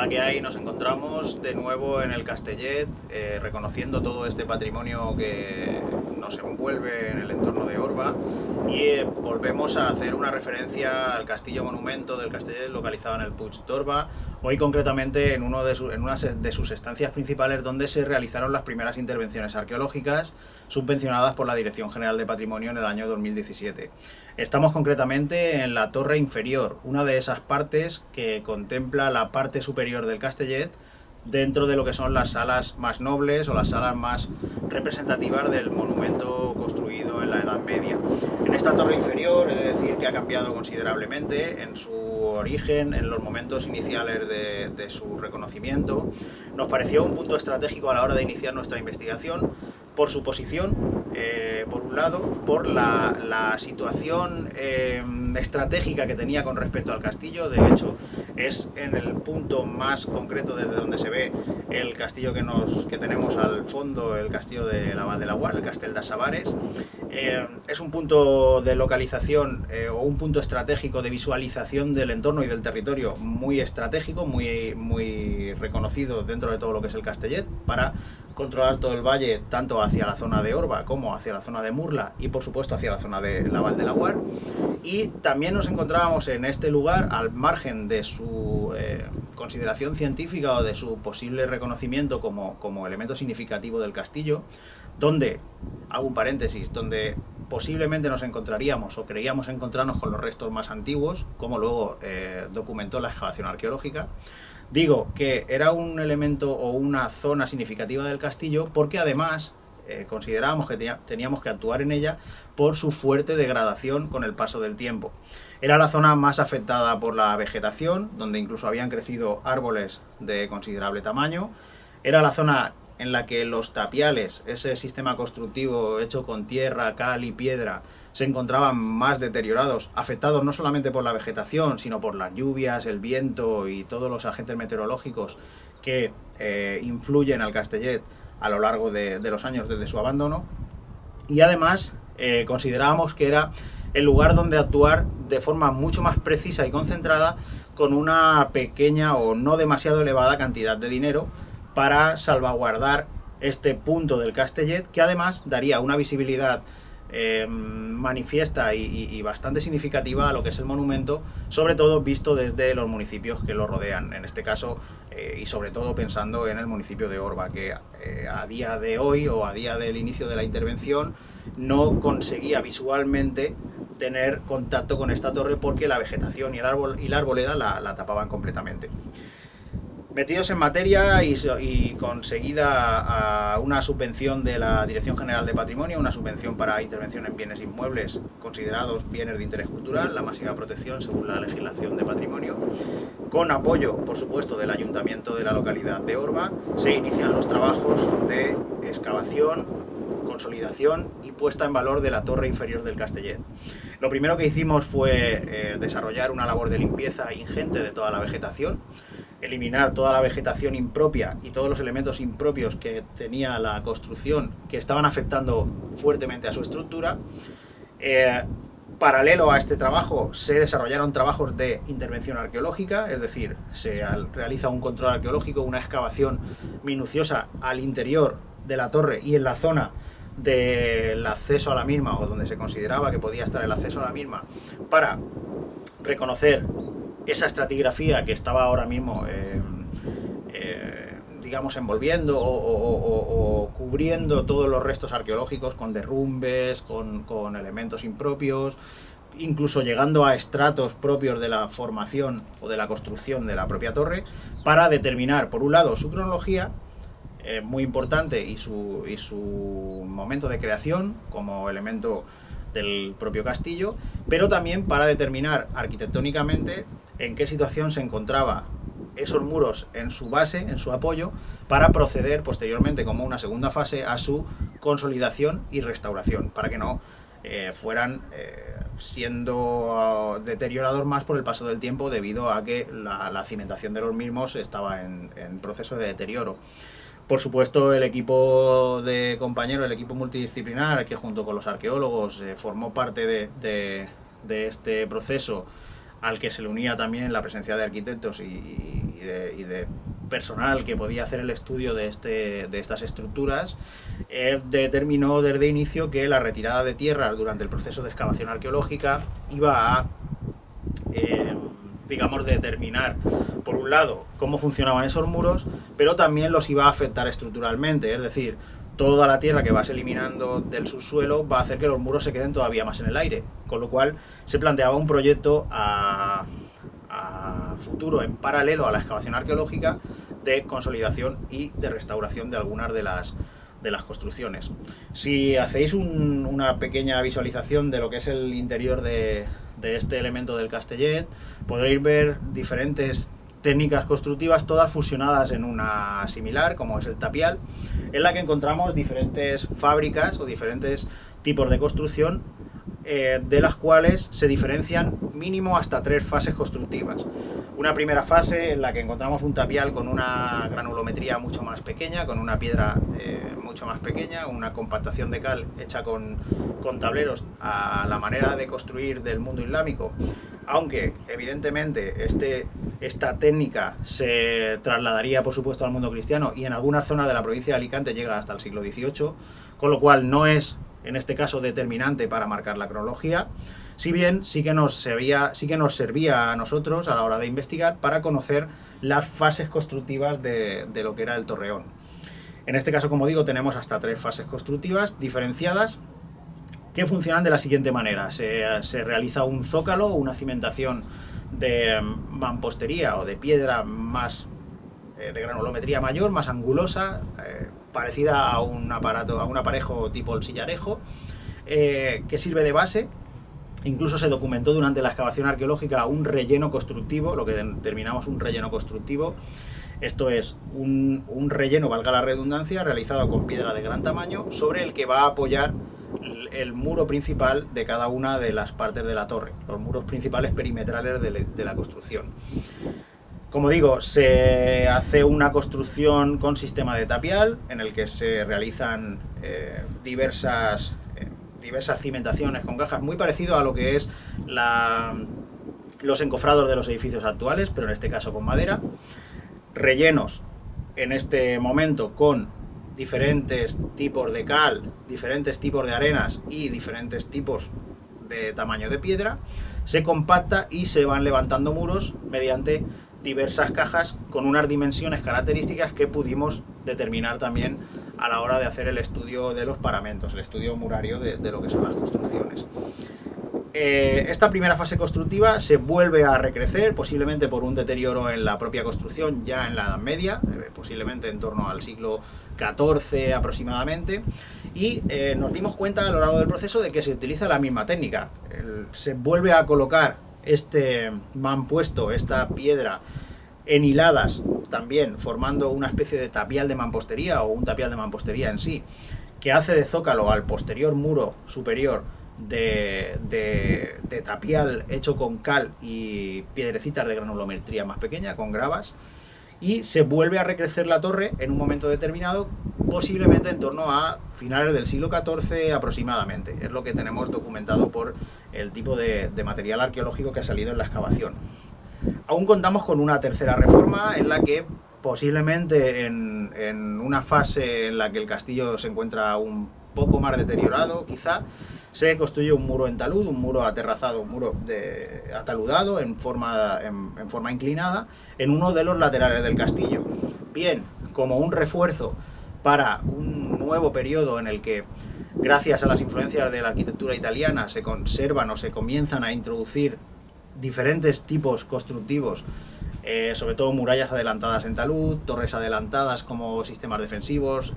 Hola, ¿qué hay? Nos encontramos de nuevo en el Castellet, reconociendo todo este patrimonio que nos envuelve en el entorno de Orba y volvemos a hacer una referencia al castillo monumento del Castellet localizado en el Puig d'Orba, hoy concretamente en una de sus estancias principales donde se realizaron las primeras intervenciones arqueológicas subvencionadas por la Dirección General de Patrimonio en el año 2017. Estamos concretamente en la torre inferior, una de esas partes que contempla la parte superior del Castellet dentro de lo que son las salas más nobles o las salas más representativas del monumento construido en la Edad Media. En esta torre inferior he de decir que ha cambiado considerablemente en su origen, en los momentos iniciales de su reconocimiento. Nos pareció un punto estratégico a la hora de iniciar nuestra investigación por su posición, por un lado, por la situación estratégica que tenía con respecto al castillo. De hecho, es en el punto más concreto desde donde se ve el castillo que tenemos al fondo, el castillo de la Vall de Laguar, el Castell de Savares. Es un punto de localización o un punto estratégico de visualización del entorno y del territorio muy estratégico, muy reconocido dentro de todo lo que es el Castellet, para controlar todo el valle, tanto hacia la zona de Orba como hacia la zona de Murla y por supuesto hacia la zona de la Vall de Laguar. Y también nos encontrábamos en este lugar al margen de su consideración científica o de su posible reconocimiento como elemento significativo del castillo, donde, hago un paréntesis, donde posiblemente nos encontraríamos o creíamos encontrarnos con los restos más antiguos, como luego documentó la excavación arqueológica. Digo que era un elemento o una zona significativa del castillo porque además considerábamos que teníamos que actuar en ella por su fuerte degradación con el paso del tiempo. Era la zona más afectada por la vegetación, donde incluso habían crecido árboles de considerable tamaño. Era la zona en la que los tapiales, ese sistema constructivo hecho con tierra, cal y piedra, se encontraban más deteriorados, afectados no solamente por la vegetación, sino por las lluvias, el viento y todos los agentes meteorológicos que influyen al Castellet a lo largo de los años desde su abandono. Y además considerábamos que era el lugar donde actuar de forma mucho más precisa y concentrada, con una pequeña o no demasiado elevada cantidad de dinero, para salvaguardar este punto del Castellet, que además daría una visibilidad manifiesta y bastante significativa a lo que es el monumento, sobre todo visto desde los municipios que lo rodean, en este caso, y sobre todo pensando en el municipio de Orba, que a día de hoy o a día del inicio de la intervención no conseguía visualmente tener contacto con esta torre porque la vegetación y la arboleda la tapaban completamente. Metidos en materia y conseguida una subvención de la Dirección General de Patrimonio, una subvención para intervención en bienes inmuebles considerados bienes de interés cultural, la máxima protección según la legislación de patrimonio, con apoyo, por supuesto, del Ayuntamiento de la localidad de Orba, se inician los trabajos de excavación, consolidación y puesta en valor de la torre inferior del Castellet. Lo primero que hicimos fue desarrollar una labor de limpieza ingente de toda la vegetación, eliminar toda la vegetación impropia y todos los elementos impropios que tenía la construcción, que estaban afectando fuertemente a su estructura. Paralelo a este trabajo se desarrollaron trabajos de intervención arqueológica, es decir, se realiza un control arqueológico, una excavación minuciosa al interior de la torre y en la zona del acceso a la misma, o donde se consideraba que podía estar el acceso a la misma, para reconocer esa estratigrafía que estaba ahora mismo digamos envolviendo o cubriendo todos los restos arqueológicos con derrumbes, con elementos impropios, incluso llegando a estratos propios de la formación o de la construcción de la propia torre, para determinar, por un lado, su cronología, muy importante, y su momento de creación como elemento del propio castillo, pero también para determinar arquitectónicamente en qué situación se encontraba esos muros en su base, en su apoyo, para proceder posteriormente como una segunda fase a su consolidación y restauración, para que no fueran siendo deteriorados más por el paso del tiempo, debido a que la cimentación de los mismos estaba en proceso de deterioro. Por supuesto, el equipo de compañeros, el equipo multidisciplinar, que junto con los arqueólogos formó parte de este proceso, al que se le unía también la presencia de arquitectos y y de personal que podía hacer el estudio de estas estructuras, determinó desde inicio que la retirada de tierras durante el proceso de excavación arqueológica iba a digamos, determinar, por un lado, cómo funcionaban esos muros, pero también los iba a afectar estructuralmente, es decir, toda la tierra que vas eliminando del subsuelo va a hacer que los muros se queden todavía más en el aire, con lo cual se planteaba un proyecto a futuro, en paralelo a la excavación arqueológica, de consolidación y de restauración de algunas de las construcciones. Si hacéis una pequeña visualización de lo que es el interior de este elemento del Castellet, podréis ver diferentes técnicas constructivas, todas fusionadas en una similar, como es el tapial, en la que encontramos diferentes fábricas o diferentes tipos de construcción, de las cuales se diferencian mínimo hasta 3 fases constructivas. Una primera fase en la que encontramos un tapial con una granulometría mucho más pequeña, con una piedra mucho más pequeña, una compactación de cal hecha con tableros a la manera de construir del mundo islámico, aunque evidentemente esta técnica se trasladaría por supuesto al mundo cristiano y en algunas zonas de la provincia de Alicante llega hasta el siglo XVIII, con lo cual no es en este caso determinante para marcar la cronología, si bien sí que nos servía a nosotros a la hora de investigar para conocer las fases constructivas de lo que era el Torreón. En este caso, como digo, tenemos hasta 3 fases constructivas diferenciadas que funcionan de la siguiente manera. Se realiza un zócalo, una cimentación de mampostería o de piedra más de granulometría mayor, más angulosa, parecida a un aparejo tipo el sillarejo, que sirve de base. Incluso se documentó durante la excavación arqueológica un relleno constructivo, lo que denominamos un relleno constructivo. Esto es un relleno, valga la redundancia, realizado con piedra de gran tamaño, sobre el que va a apoyar el muro principal de cada una de las partes de la torre, los muros principales perimetrales de la construcción. Como digo, se hace una construcción con sistema de tapial, en el que se realizan diversas cimentaciones con cajas, muy parecido a lo que es los encofrados de los edificios actuales, pero en este caso con madera. Rellenos, en este momento, con diferentes tipos de cal, diferentes tipos de arenas y diferentes tipos de tamaño de piedra. Se compacta y se van levantando muros mediante diversas cajas con unas dimensiones características que pudimos determinar también a la hora de hacer el estudio de los paramentos, el estudio murario de lo que son las construcciones. Esta primera fase constructiva se vuelve a recrecer, posiblemente por un deterioro en la propia construcción ya en la Edad Media, posiblemente en torno al siglo XIV aproximadamente, y nos dimos cuenta a lo largo del proceso de que se utiliza la misma técnica. Se vuelve a colocar este mampuesto, esta piedra, en hiladas también, formando una especie de tapial de mampostería o un tapial de mampostería en sí, que hace de zócalo al posterior muro superior de tapial hecho con cal y piedrecitas de granulometría más pequeña, con gravas, y se vuelve a recrecer la torre en un momento determinado, posiblemente en torno a finales del siglo XIV aproximadamente. Es lo que tenemos documentado por el tipo de material arqueológico que ha salido en la excavación. Aún contamos con una tercera reforma en la que posiblemente en una fase en la que el castillo se encuentra un poco más deteriorado, quizá, se construye un muro en talud, un muro aterrazado, un muro ataludado en forma inclinada en uno de los laterales del castillo. Bien, como un refuerzo para un nuevo periodo en el que, gracias a las influencias de la arquitectura italiana, se conservan o se comienzan a introducir diferentes tipos constructivos, sobre todo murallas adelantadas en talud, torres adelantadas como sistemas defensivos,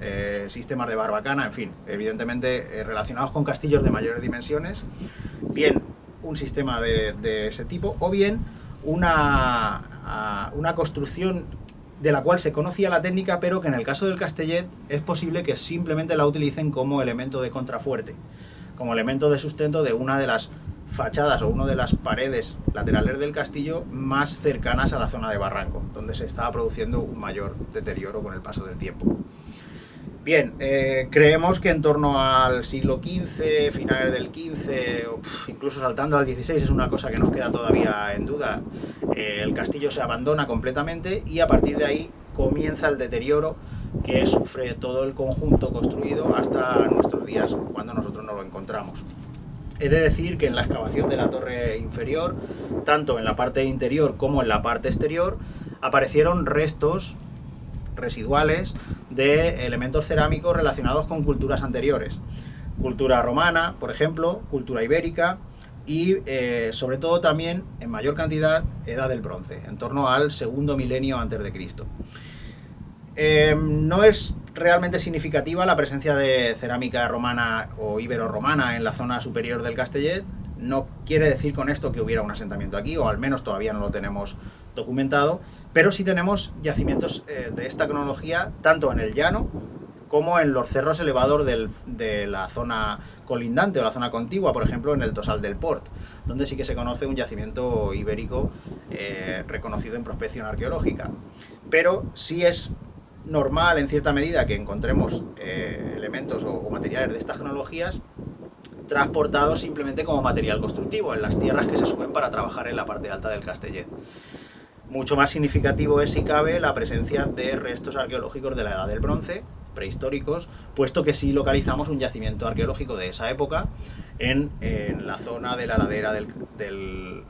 sistemas de barbacana, en fin, evidentemente relacionados con castillos de mayores dimensiones, bien un sistema de ese tipo, o bien una construcción de la cual se conocía la técnica, pero que en el caso del Castellet es posible que simplemente la utilicen como elemento de contrafuerte, como elemento de sustento de una de las fachadas o una de las paredes laterales del castillo más cercanas a la zona de barranco, donde se estaba produciendo un mayor deterioro con el paso del tiempo. Bien, creemos que en torno al siglo XV, finales del XV, o incluso saltando al XVI, es una cosa que nos queda todavía en duda. El castillo se abandona completamente y a partir de ahí comienza el deterioro que sufre todo el conjunto construido hasta nuestros días, cuando nosotros no lo encontramos. He de decir que en la excavación de la torre inferior, tanto en la parte interior como en la parte exterior, aparecieron restos residuales de elementos cerámicos relacionados con culturas anteriores. Cultura romana, por ejemplo, cultura ibérica y sobre todo también en mayor cantidad edad del bronce, en torno al segundo milenio antes de Cristo. No es realmente significativa la presencia de cerámica romana o ibero-romana en la zona superior del Castellet. No quiere decir con esto que hubiera un asentamiento aquí, o al menos todavía no lo tenemos documentado, pero sí tenemos yacimientos de esta cronología tanto en el llano como en los cerros elevados de la zona colindante o la zona contigua, por ejemplo en el Tosal del Port, donde sí que se conoce un yacimiento ibérico reconocido en prospección arqueológica. Pero sí es normal en cierta medida que encontremos elementos o materiales de estas cronologías transportados simplemente como material constructivo en las tierras que se suben para trabajar en la parte alta del Castellet. Mucho más significativo es, si cabe, la presencia de restos arqueológicos de la Edad del Bronce, prehistóricos, puesto que sí localizamos un yacimiento arqueológico de esa época en la zona de la ladera del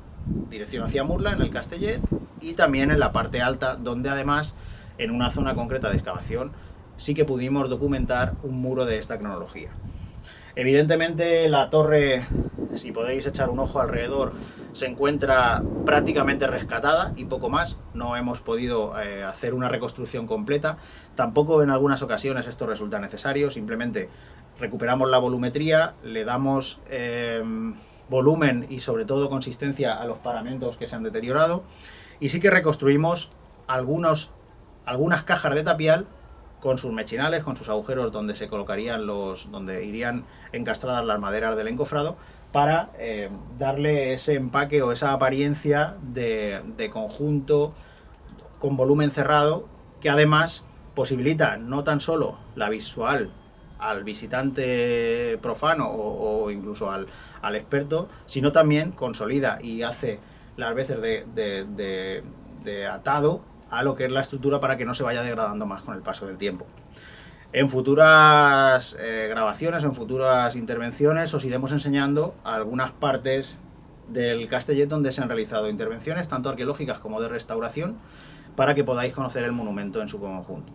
dirección hacia Murla, en el Castellet, y también en la parte alta, donde además, en una zona concreta de excavación, sí que pudimos documentar un muro de esta cronología. Evidentemente la torre, si podéis echar un ojo alrededor, se encuentra prácticamente rescatada y poco más. No hemos podido hacer una reconstrucción completa. Tampoco en algunas ocasiones esto resulta necesario. Simplemente recuperamos la volumetría, le damos volumen y sobre todo consistencia a los paramentos que se han deteriorado. Y sí que reconstruimos algunas cajas de tapial con sus mechinales, con sus agujeros donde se colocarían donde irían encastradas las maderas del encofrado, para darle ese empaque o esa apariencia de conjunto con volumen cerrado, que además posibilita no tan solo la visual al visitante profano o incluso al experto, sino también consolida y hace las veces de atado a lo que es la estructura para que no se vaya degradando más con el paso del tiempo. En futuras grabaciones, en futuras intervenciones, os iremos enseñando algunas partes del Castellet donde se han realizado intervenciones, tanto arqueológicas como de restauración, para que podáis conocer el monumento en su conjunto.